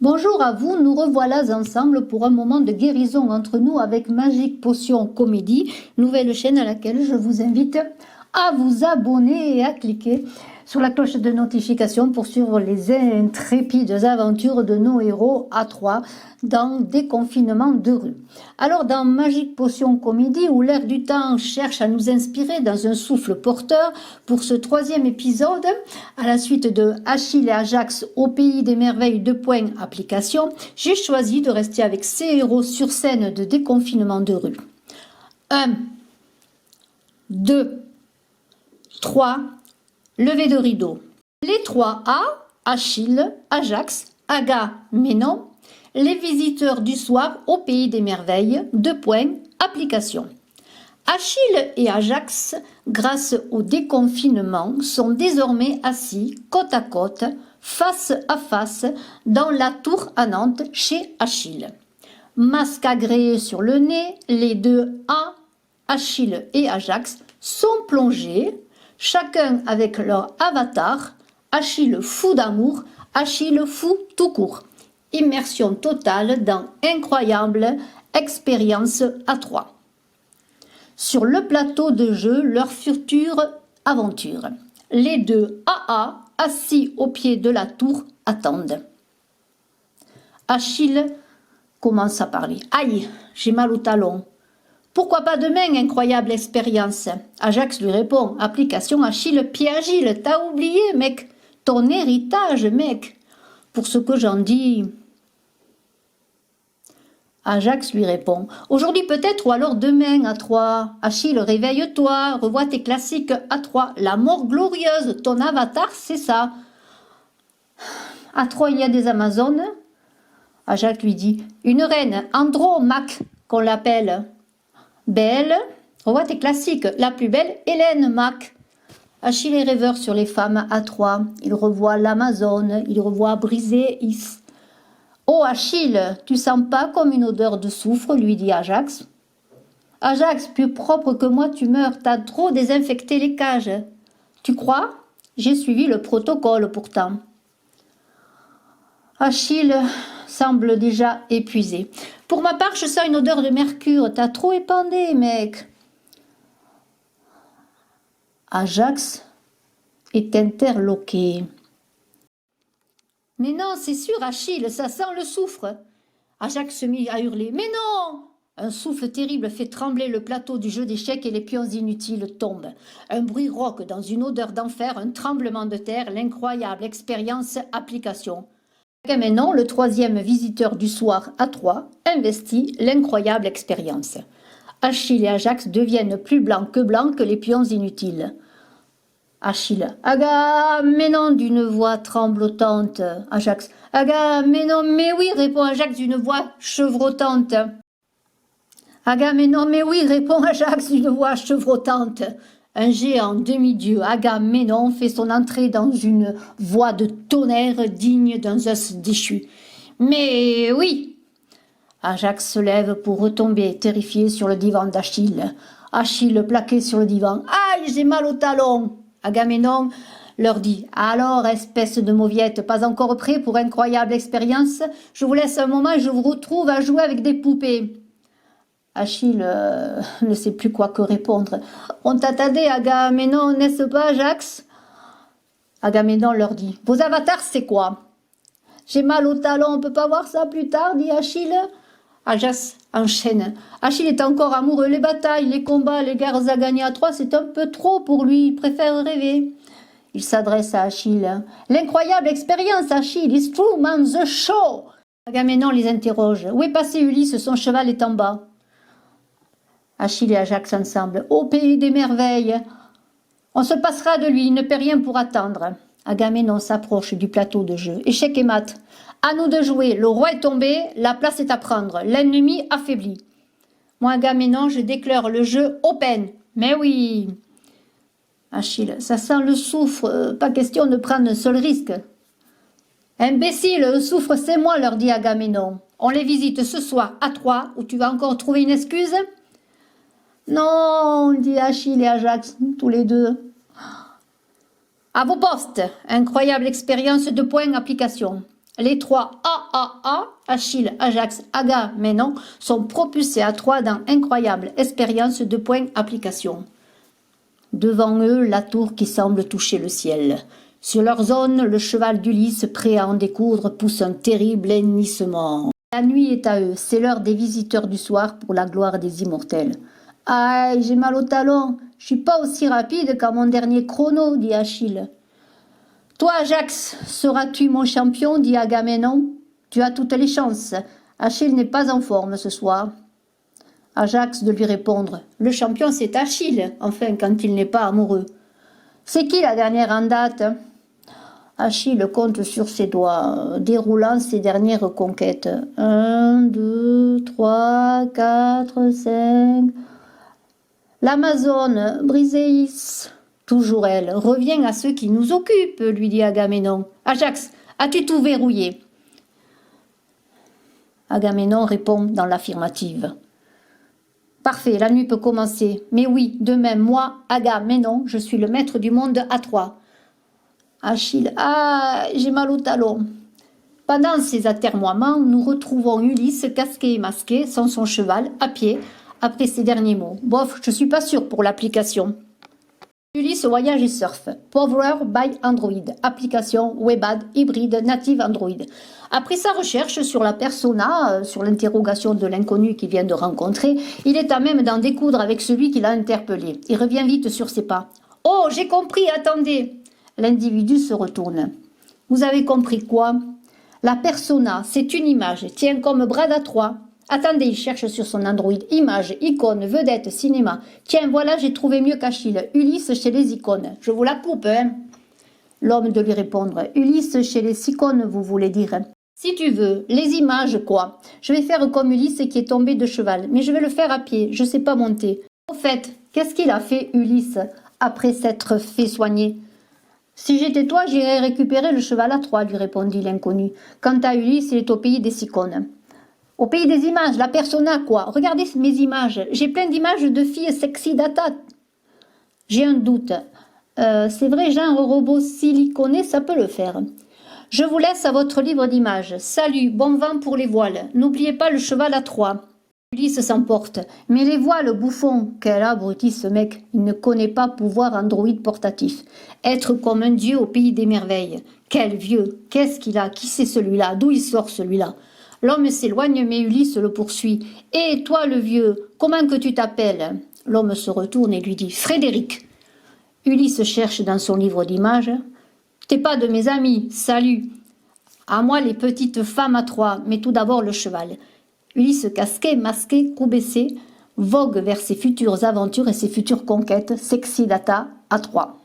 Bonjour à vous, nous revoilà ensemble pour un moment de guérison entre nous avec Magic Potion Comédie, nouvelle chaîne à laquelle je vous invite à vous abonner et à cliquer sur la cloche de notification pour suivre les intrépides aventures de nos héros à trois dans des confinements de rue. Alors dans Magic Potion Comédie, où l'air du temps cherche à nous inspirer dans un souffle porteur, pour ce troisième épisode, à la suite de Achille et Ajax au pays des merveilles 2. Application, j'ai choisi de rester avec ces héros sur scène de déconfinement de rue. 1, 2, 3, levée de rideau. Les 3 A, Achille, Ajax, Agamemnon, les visiteurs du soir au pays des merveilles, 2. Application. Achille et Ajax, grâce au déconfinement, sont désormais assis côte à côte, face à face, dans la tour à Nantes chez Achille. Masque agréé sur le nez, les 2 A, Achille et Ajax, sont plongés, chacun avec leur avatar, Achille fou d'amour, Achille fou tout court. Immersion totale dans incroyable expérience à 3. Sur le plateau de jeu, leur future aventure. Les 2 AA, assis au pied de la tour, attendent. Achille commence à parler. « Aïe, j'ai mal au talon. Pourquoi pas demain, incroyable expérience ?» Ajax lui répond. « Application Achille, pied agile. T'as oublié, mec. Ton héritage, mec. Pour ce que j'en dis... » Ajax lui répond. « Aujourd'hui peut-être ou alors demain à 3. Achille, réveille-toi, revois tes classiques à 3. La mort glorieuse, ton avatar, c'est ça. À 3, il y a des Amazones. » Ajax lui dit. « Une reine, Andromaque, qu'on l'appelle. Belle, revois tes classiques. La plus belle, Hélène Mac. » Achille est rêveur sur les femmes à 3. Il revoit l'Amazone, il revoit Briséis. « Oh Achille, tu sens pas comme une odeur de soufre ?» lui dit Ajax. « Ajax, plus propre que moi tu meurs, t'as trop désinfecté les cages. »« Tu crois ? J'ai suivi le protocole pourtant. » Achille semble déjà épuisé. « Pour ma part, je sens une odeur de mercure, t'as trop épandé, mec. » Ajax est interloqué. « Mais non, c'est sûr, Achille, ça sent le soufre. » Ajax se mit à hurler. « Mais non !» Un souffle terrible fait trembler le plateau du jeu d'échecs et les pions inutiles tombent. Un bruit rauque dans une odeur d'enfer, un tremblement de terre, l'incroyable expérience application. Agamemnon, le 3e visiteur du soir à 3, investit l'incroyable expérience. Achille et Ajax deviennent plus blancs que les pions inutiles. Achille. « Agamemnon » d'une voix tremblotante. Ajax. « Agamemnon, mais oui » répond Ajax d'une voix chevrotante. Agamemnon, mais oui répond Ajax d'une voix chevrotante. Un géant demi-dieu, Agamemnon, fait son entrée dans une voix de tonnerre digne d'un os déchu. « Mais oui !» Ajax se lève pour retomber terrifié sur le divan d'Achille. Achille plaqué sur le divan. « Aïe, j'ai mal au talon !» Agamemnon leur dit « Alors, espèce de mauviette, pas encore prêt pour incroyable expérience? Je vous laisse un moment et je vous retrouve à jouer avec des poupées. » Achille ne sait plus quoi que répondre. « On t'a tardé, Agamemnon, n'est-ce pas, Ajax ?» Agamemnon leur dit « Vos avatars, c'est quoi ?»« J'ai mal au talon, on peut pas voir ça plus tard, dit Achille. » Ajax enchaîne. Achille est encore amoureux. Les batailles, les combats, les guerres à gagner à 3, c'est un peu trop pour lui. Il préfère rêver. Il s'adresse à Achille. « L'incroyable expérience, Achille, is true, man, the show !» Agamemnon les interroge. « Où est passé Ulysse? Son cheval est en bas. » Achille et Ajax ensemble. « Au pays des merveilles. On se passera de lui, il ne paie rien pour attendre. » Agamemnon s'approche du plateau de jeu. Échec et mat. À nous de jouer. Le roi est tombé, la place est à prendre. L'ennemi affaibli. Moi, Agamemnon, je déclare le jeu open. Mais oui. Achille, ça sent le soufre. Pas question de prendre un seul risque. Imbécile, le soufre, c'est moi, leur dit Agamemnon. On les visite ce soir à 3, où tu vas encore trouver une excuse? Non, dit Achille et Ajax, tous les deux. À vos postes, incroyable expérience 2. Application. Les trois Achille, Ajax, Agamemnon, sont propulsés à Troie dans incroyable expérience de point application. Devant eux, la tour qui semble toucher le ciel. Sur leur zone, le cheval d'Ulysse, prêt à en découdre, pousse un terrible hennissement. La nuit est à eux, c'est l'heure des visiteurs du soir pour la gloire des immortels. « Aïe, j'ai mal au talon, je suis pas aussi rapide qu'à mon dernier chrono, dit Achille. Toi, Ajax, seras-tu mon champion, dit Agamemnon. Tu as toutes les chances. Achille n'est pas en forme ce soir. Ajax de lui répondre. Le champion, c'est Achille, enfin, quand il n'est pas amoureux. C'est qui la dernière en date? Achille compte sur ses doigts, déroulant ses dernières conquêtes. 1, 2, 3, 4, 5... L'Amazone, Briséis, toujours elle, reviens à ce qui nous occupe, lui dit Agamemnon. Ajax, as-tu tout verrouillé? Agamemnon répond dans l'affirmative. Parfait, la nuit peut commencer. Mais oui, de même, moi, Agamemnon, je suis le maître du monde à Troie. Achille, j'ai mal au talon. Pendant ces atermoiements, nous retrouvons Ulysse casqué et masqué, sans son cheval, à pied, après ces derniers mots. Bof, je suis pas sûre pour l'application. Ulysse voyage et surf. Power by Android. Application WebAd hybride native Android. Après sa recherche sur la persona, sur l'interrogation de l'inconnu qu'il vient de rencontrer, il est à même d'en découdre avec celui qui l'a interpellé. Il revient vite sur ses pas. Oh, j'ai compris, attendez. L'individu se retourne. Vous avez compris quoi? La persona, c'est une image, tient comme bras à trois. Attendez, il cherche sur son Android. Image, icône, vedette, cinéma. Tiens, voilà, j'ai trouvé mieux qu'Achille. Ulysse chez les icônes. Je vous la coupe, hein? L'homme de lui répondre. Ulysse chez les icônes, vous voulez dire? Si tu veux. Les images, quoi? Je vais faire comme Ulysse qui est tombé de cheval. Mais je vais le faire à pied. Je sais pas monter. Au fait, qu'est-ce qu'il a fait, Ulysse, après s'être fait soigner? Si j'étais toi, j'irais récupérer le cheval à Troie, lui répondit l'inconnu. Quant à Ulysse, il est au pays des icônes. Au pays des images, la persona, quoi. Regardez mes images. J'ai plein d'images de filles sexy data. J'ai un doute. C'est vrai, genre robot siliconé, ça peut le faire. Je vous laisse à votre livre d'images. Salut, bon vent pour les voiles. N'oubliez pas le cheval à Troie. Ulysse s'emporte. Mais les voiles, bouffon. Quel abruti ce mec. Il ne connaît pas pouvoir Android portatif. Être comme un dieu au pays des merveilles. Quel vieux. Qu'est-ce qu'il a? Qui c'est celui-là? D'où il sort celui-là? L'homme s'éloigne, mais Ulysse le poursuit. « Et toi, le vieux, comment que tu t'appelles » L'homme se retourne et lui dit « Frédéric ». Ulysse cherche dans son livre d'images. « T'es pas de mes amis, salut !»« À moi les petites femmes à Troie, mais tout d'abord le cheval. » Ulysse casqué, masqué, cou baissé, vogue vers ses futures aventures et ses futures conquêtes, sexy data à Troie.